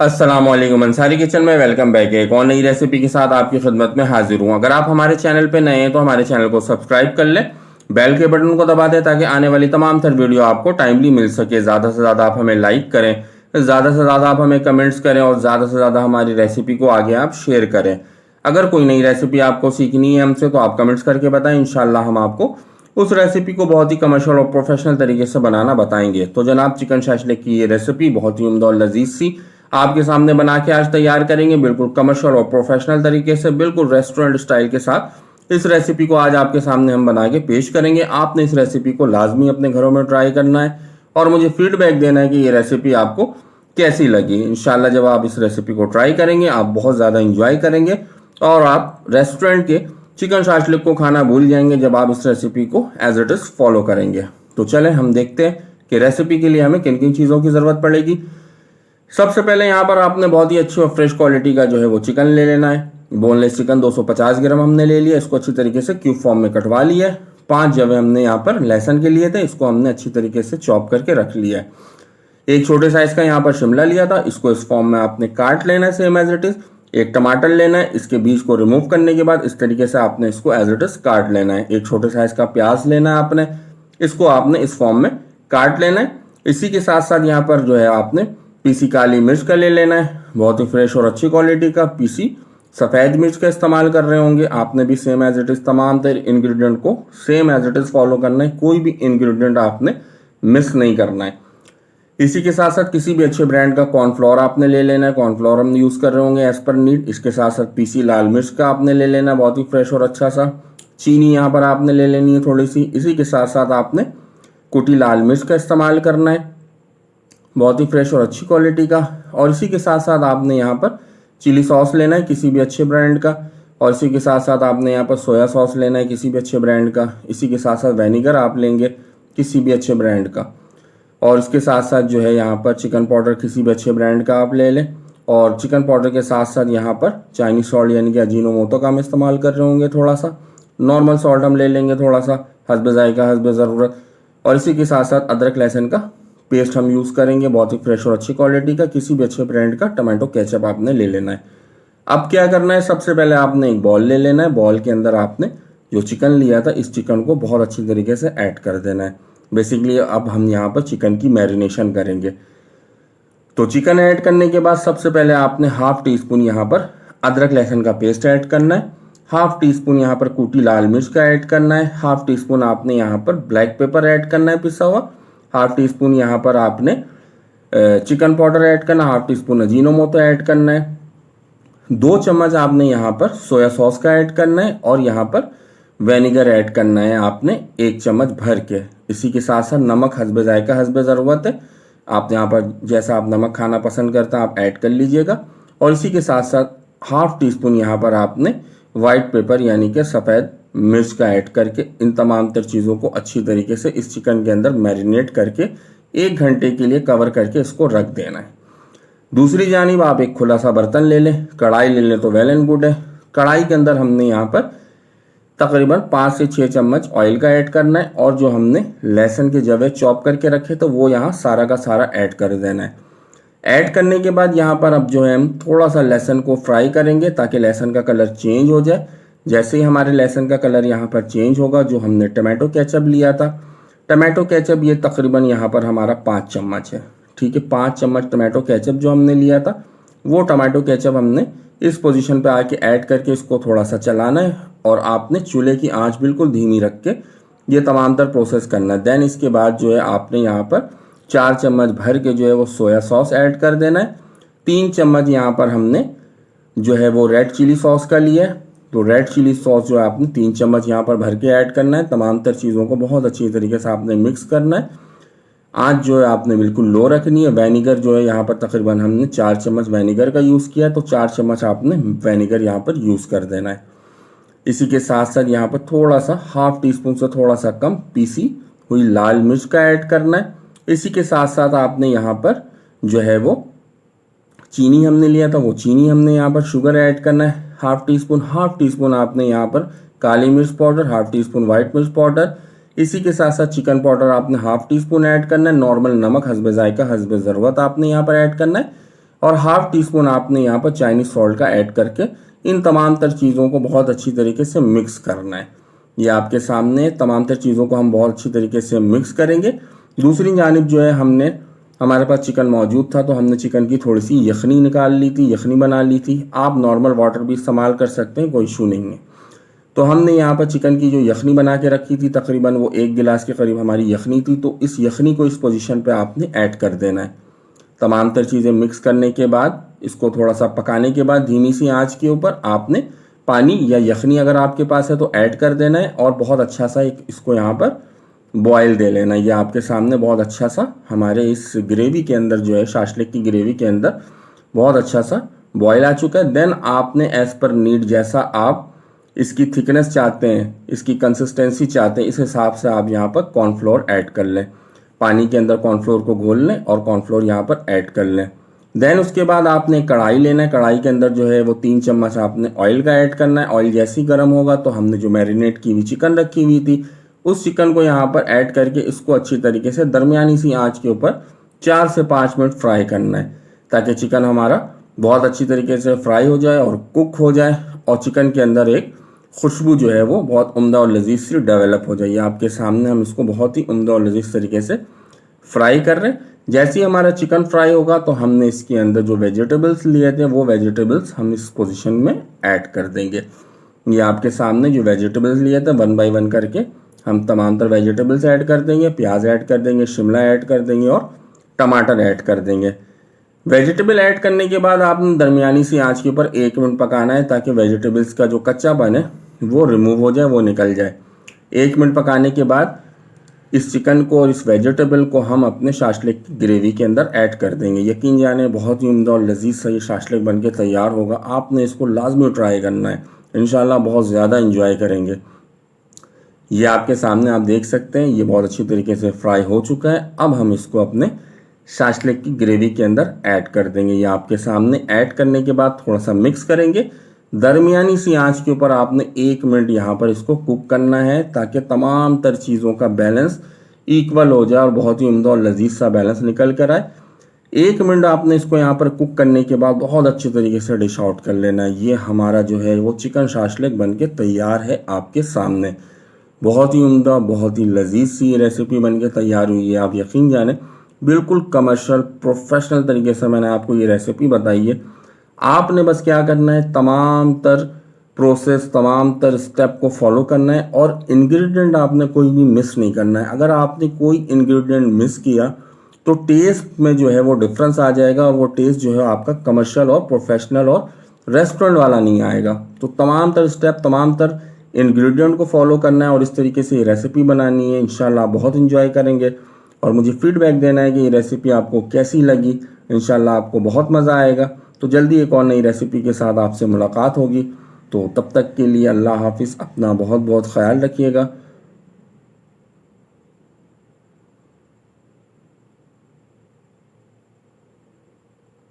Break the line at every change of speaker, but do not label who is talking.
अस्सलामुअलैकुम अंसारी किचन में welcome back. एक और नई रेसिपी के साथ आपकी खिदमत में हाजिर हूँ। अगर आप हमारे चैनल पे नए हैं तो हमारे चैनल को सब्सक्राइब कर लें, बेल के बटन को दबा दें ताकि आने वाली तमाम तर वीडियो आपको टाइमली मिल सके। ज़्यादा से ज़्यादा आप हमें लाइक करें, ज़्यादा से ज़्यादा आप हमें कमेंट्स करें और ज़्यादा से ज़्यादा हमारी रेसिपी को आगे आप शेयर करें। अगर कोई नई रेसिपी आपको सीखनी है हमसे तो आप कमेंट्स करके बताएं, इंशाल्लाह हम आपको उस रेसिपी को बहुत ही कमर्शियल और प्रोफेशनल तरीके से बनाना बताएंगे। तो जनाब, चिकन शाशलिक की ये रेसिपी बहुत ही उम्दा और लजीज सी आपके सामने बना के आज तैयार करेंगे, बिल्कुल कमर्शियल और प्रोफेशनल तरीके से, बिल्कुल रेस्टोरेंट स्टाइल के साथ इस रेसिपी को आज आपके सामने हम बना के पेश करेंगे। आपने इस रेसिपी को लाजमी अपने घरों में ट्राई करना है और मुझे फीडबैक देना है कि ये रेसिपी आपको कैसी लगी। इंशाल्लाह जब आप इस रेसिपी को ट्राई करेंगे आप बहुत ज़्यादा इंजॉय करेंगे और आप रेस्टोरेंट के चिकन शाशलिक को खाना भूल जाएंगे जब आप इस रेसिपी को एज इट इज़ फॉलो करेंगे। तो चलें हम देखते हैं कि रेसिपी के लिए हमें किन किन चीज़ों की ज़रूरत पड़ेगी। सबसे पहले यहाँ पर आपने बहुत ही अच्छी और फ्रेश क्वालिटी का जो है वो चिकन ले लेना है। बोनलेस चिकन 250 ग्राम हमने ले लिया। इसको अच्छी तरीके से क्यूब फॉर्म में कटवा लिया है। 5 जवे हमने यहाँ पर लहसुन के लिए थे, इसको हमने अच्छी तरीके से चॉप करके रख लिया है। एक छोटे साइज का यहाँ पर शिमला लिया था, इसको इस फॉर्म में आपने काट लेना है सेम एज इट इज। एक टमाटर लेना है, इसके बीज को रिमूव करने के बाद इस तरीके से आपने इसको एज इट इज काट लेना है। एक छोटे साइज का प्याज लेना है आपने, इसको आपने इस फॉर्म में काट लेना है। इसी के साथ साथ यहाँ पर जो है आपने पीसी काली मिर्च का ले लेना है, बहुत ही फ्रेश और अच्छी क्वालिटी का पीसी सफ़ेद मिर्च का इस्तेमाल कर रहे होंगे। आपने भी सेम एज इट इज़ तमाम तरह इंग्रेडिएंट को same as it is follow करना है, कोई भी इंग्रेडिएंट आपने मिस नहीं करना है। इसी के साथ साथ किसी भी अच्छे ब्रांड का कॉर्नफ्लोर आपने ले लेना है, कॉर्नफ्लोर हम यूज़ कर रहे होंगे एज पर नीड। इसके साथ साथ पीसी लाल मिर्च का आपने ले लेना है, बहुत ही फ्रेश और अच्छा सा। चीनी यहाँ पर आपने ले लेनी है थोड़ी सी। इसी के साथ साथ आपने कुटी लाल मिर्च का इस्तेमाल करना है, बहुत ही फ्रेश और अच्छी क्वालिटी का। और इसी के साथ साथ आपने यहाँ पर चिली सॉस लेना है किसी भी अच्छे ब्रांड का। और इसी के साथ साथ आपने यहाँ पर सोया सॉस लेना है किसी भी अच्छे ब्रांड का। इसी के साथ साथ वेनेगर आप लेंगे किसी भी अच्छे ब्रांड का। और इसके साथ साथ जो है यहाँ पर चिकन पाउडर किसी भी अच्छे ब्रांड का आप ले लें। और चिकन पाउडर के साथ साथ यहाँ पर चाइनीज सॉल्ट यानी कि अजीनोमोटो का हम इस्तेमाल कर रहे होंगे थोड़ा सा। नॉर्मल सॉल्ट हम ले लेंगे थोड़ा सा, हस्ब जायका हस्ब ज़रूरत। और इसी के साथ साथ अदरक लहसुन का पेस्ट हम यूज़ करेंगे, बहुत ही फ्रेश और अच्छी क्वालिटी का। किसी भी अच्छे ब्रांड का टमाटो केचप आपने ले लेना है। अब क्या करना है, सबसे पहले आपने एक बॉल ले लेना है। बॉल के अंदर आपने जो चिकन लिया था इस चिकन को बहुत अच्छी तरीके से ऐड कर देना है। बेसिकली अब हम यहाँ पर चिकन की मैरिनेशन करेंगे। तो चिकन ऐड करने के बाद सबसे पहले आपने हाफ टी स्पून यहाँ पर अदरक लहसुन का पेस्ट ऐड करना है, हाफ टी स्पून यहाँ पर कुटी लाल मिर्च का ऐड करना है, हाफ टी स्पून आपने यहाँ पर ब्लैक पेपर ऐड करना है पिसा हुआ, हाफ टी स्पून यहाँ पर आपने चिकन पाउडर ऐड करना, half tea spoon Ajinomoto add करना है, 2 चम्मच आपने यहाँ पर सोया सॉस का ऐड करना है और यहाँ पर वेनेगर ऐड करना है आपने 1 चम्मच भर के। इसी के साथ साथ नमक हस्ब जायका हस्ब ज़रूरत है, आप यहाँ पर जैसा आप नमक खाना पसंद करते हैं आप ऐड कर लीजिएगा। और इसी के साथ साथ हाफ टी स्पून यहाँ पर आपने वाइट पेपर यानी कि सफ़ेद मिर्च का ऐड करके इन तमाम तर चीज़ों को अच्छी तरीके से इस चिकन के अंदर मैरिनेट करके 1 घंटे के लिए कवर करके इसको रख देना है। दूसरी जानिब आप एक खुला सा बर्तन ले लें, कढ़ाई ले लें तो वेल एंड गुड है। कढ़ाई के अंदर हमने यहाँ पर तकरीबन 5 से 6 चम्मच ऑयल का ऐड करना है और जो हमने लहसुन के जवे चॉप करके रखे तो वो यहाँ सारा का सारा ऐड कर देना है। ऐड करने के बाद यहाँ पर अब जो है हम थोड़ा सा लहसुन को फ्राई करेंगे ताकि लहसुन का कलर चेंज हो जाए। जैसे ही हमारे लहसुन का कलर यहाँ पर चेंज होगा, जो हमने टमाटो केचप लिया था, टमाटो केचप ये तकरीबन यहाँ पर हमारा 5 चम्मच है, ठीक है। 5 चम्मच टमाटो केचप जो हमने लिया था वो टमाटो केचप हमने इस पोजीशन पे आके ऐड करके इसको थोड़ा सा चलाना है और आपने चूल्हे की आंच बिल्कुल धीमी रख के ये तमाम तर प्रोसेस करना है। देन इसके बाद जो है आपने यहाँ पर 4 चम्मच भर के जो है वो सोया सॉस ऐड कर देना है। 3 चम्मच यहाँ पर हमने जो है वो रेड चिली सॉस का लिया है, तो रेड चिली सॉस जो है आपने 3 चम्मच यहाँ पर भर के ऐड करना है। तमाम तर चीज़ों को बहुत अच्छी तरीके से आपने मिक्स करना है। आँच जो है आपने बिल्कुल लो रखनी है। वेनेगर जो है यहाँ पर तकरीबन हमने 4 चम्मच वेनेगर का यूज़ किया, तो 4 चम्मच आपने वेनेगर यहाँ पर यूज़ कर देना है। इसी के साथ साथ यहाँ पर थोड़ा सा हाफ टी स्पून से थोड़ा सा कम पीसी हुई लाल मिर्च का ऐड करना है। इसी के साथ साथ आपने यहाँ पर जो है वो चीनी हमने लिया था वो चीनी हमने यहाँ पर शुगर ऐड करना है, हाफ टी स्पून आपने यहाँ पर काली मिर्च powder, half tea spoon white मिर्च पाउडर। इसी के साथ साथ चिकन पाउडर आपने हाफ टी स्पून ऐड करना है। नॉर्मल नमक हस्ब जायका हस्ब ज़रूरत आपने यहाँ पर ऐड करना है। और हाफ टी स्पून आपने यहाँ पर चाइनीज सॉल्ट का ऐड करके इन तमाम तर चीज़ों को बहुत अच्छी तरीके से मिक्स करना है। ये आपके सामने तमाम तर चीज़ों को हम बहुत अच्छी तरीके से मिक्स करेंगे। दूसरी जानिब जो है हमारे पास चिकन मौजूद था तो हमने चिकन की थोड़ी सी यखनी निकाल ली थी, यखनी बना ली थी। आप नॉर्मल वाटर भी इस्तेमाल कर सकते हैं, कोई इशू नहीं है। तो हमने यहाँ पर चिकन की जो यखनी बना के रखी थी, तकरीबन वो 1 गिलास के करीब हमारी यखनी थी, तो इस यखनी को इस पोजीशन पे आपने ऐड कर देना है। तमाम तर चीज़ें मिक्स करने के बाद इसको थोड़ा सा पकाने के बाद धीमी सी आंच के ऊपर आपने पानी या यखनी अगर आपके पास है तो ऐड कर देना है और बहुत अच्छा सा इसको यहाँ पर बॉयल दे लेना। ये आपके सामने बहुत अच्छा सा हमारे इस ग्रेवी के अंदर जो है, शाशलिक की ग्रेवी के अंदर बहुत अच्छा सा बॉयल आ चुका है। देन आपने एज पर नीड, जैसा आप इसकी थिकनेस चाहते हैं, इसकी कंसिस्टेंसी चाहते हैं, इस हिसाब से आप यहाँ पर कॉर्नफ्लोर ऐड कर लें। पानी के अंदर कॉर्नफ्लोर को घोल लें और कॉर्नफ्लोर यहाँ पर ऐड कर लें। देन उसके बाद आपने कढ़ाई लेना है। कढ़ाई के अंदर जो है वो 3 चम्मच आपने ऑयल का ऐड करना है। ऑयल जैसे ही गर्म होगा तो हमने जो मैरिनेट की हुई चिकन रखी हुई थी उस चिकन को यहाँ पर ऐड करके इसको अच्छी तरीके से दरमियानी सी आंच के ऊपर 4 से 5 मिनट फ्राई करना है, ताकि चिकन हमारा बहुत अच्छी तरीके से फ्राई हो जाए और कुक हो जाए और चिकन के अंदर एक खुशबू जो है वो बहुत उम्दा और लजीज सी डेवलप हो जाए। आपके सामने हम इसको बहुत ही उम्दा और लजीज तरीके से फ्राई कर रहे हैं। जैसे ही हमारा चिकन फ्राई होगा तो हमने इसके अंदर जो वेजिटेबल्स लिए थे वो वेजिटेबल्स हम इस पोजीशन में ऐड कर देंगे। ये आपके सामने जो वेजिटेबल्स लिए थे 1 बाय 1 करके हम तमाम तर वेजिटेबल्स ऐड कर देंगे। प्याज ऐड कर देंगे, शिमला ऐड कर देंगे और टमाटर ऐड कर देंगे। वेजिटेबल ऐड करने के बाद आपने दरमियानी सी आंच के ऊपर 1 मिनट पकाना है, ताकि वेजिटेबल्स का जो कच्चापन है वो रिमूव हो जाए, वो निकल जाए। 1 मिनट पकाने के बाद इस चिकन को और इस वेजिटेबल को हम अपने शाशलिक की ग्रेवी के अंदर ऐड कर देंगे। यकीन जाने बहुत ही उम्दा और लजीज सा ये शाशलिक बन के तैयार होगा। आपने इसको लाजमी ट्राई करना है, इंशाल्लाह बहुत ज़्यादा इंजॉय करेंगे। ये आपके सामने आप देख सकते हैं ये बहुत अच्छी तरीके से फ्राई हो चुका है। अब हम इसको अपने शाशलिक की ग्रेवी के अंदर ऐड कर देंगे। ये आपके सामने ऐड करने के बाद थोड़ा सा मिक्स करेंगे। दरमियानी सी आंच के ऊपर आपने 1 मिनट यहाँ पर इसको कुक करना है, ताकि तमाम तर चीज़ों का बैलेंस इक्वल हो जाए और बहुत ही उम्दा और लजीज सा बैलेंस निकल कर आए। 1 मिनट आपने इसको यहाँ पर कुक करने के बाद बहुत अच्छी तरीके से डिश आउट कर लेना है। ये हमारा जो है वो चिकन शाशलिक बन के तैयार है आपके सामने। बहुत ही उम्दा, बहुत ही लजीज सी रेसिपी बन के तैयार हुई है। आप यकीन जाने बिल्कुल कमर्शियल प्रोफेशनल तरीके से मैंने आपको ये रेसिपी बताई है। आपने बस क्या करना है, तमाम तर प्रोसेस, तमाम तर स्टेप को फॉलो करना है और इंग्रेडिएंट आपने कोई भी मिस नहीं करना है। अगर आपने कोई इंग्रेडिएंट मिस किया तो टेस्ट में जो है वो डिफरेंस आ जाएगा और वो टेस्ट जो है आपका कमर्शियल और प्रोफेशनल और रेस्टोरेंट वाला नहीं आएगा। तो तमाम तर स्टेप, तमाम तर इंग्रेडिएंट को फॉलो करना है और इस तरीके से ये रेसिपी बनानी है। इंशाल्लाह बहुत इंजॉय करेंगे और मुझे फीडबैक देना है कि ये रेसिपी आपको कैसी लगी। इंशाल्लाह आपको बहुत मज़ा आएगा। तो जल्दी एक और नई रेसिपी के साथ आपसे मुलाकात होगी। तो तब तक के लिए अल्लाह हाफिज़, अपना बहुत बहुत ख्याल रखिएगा।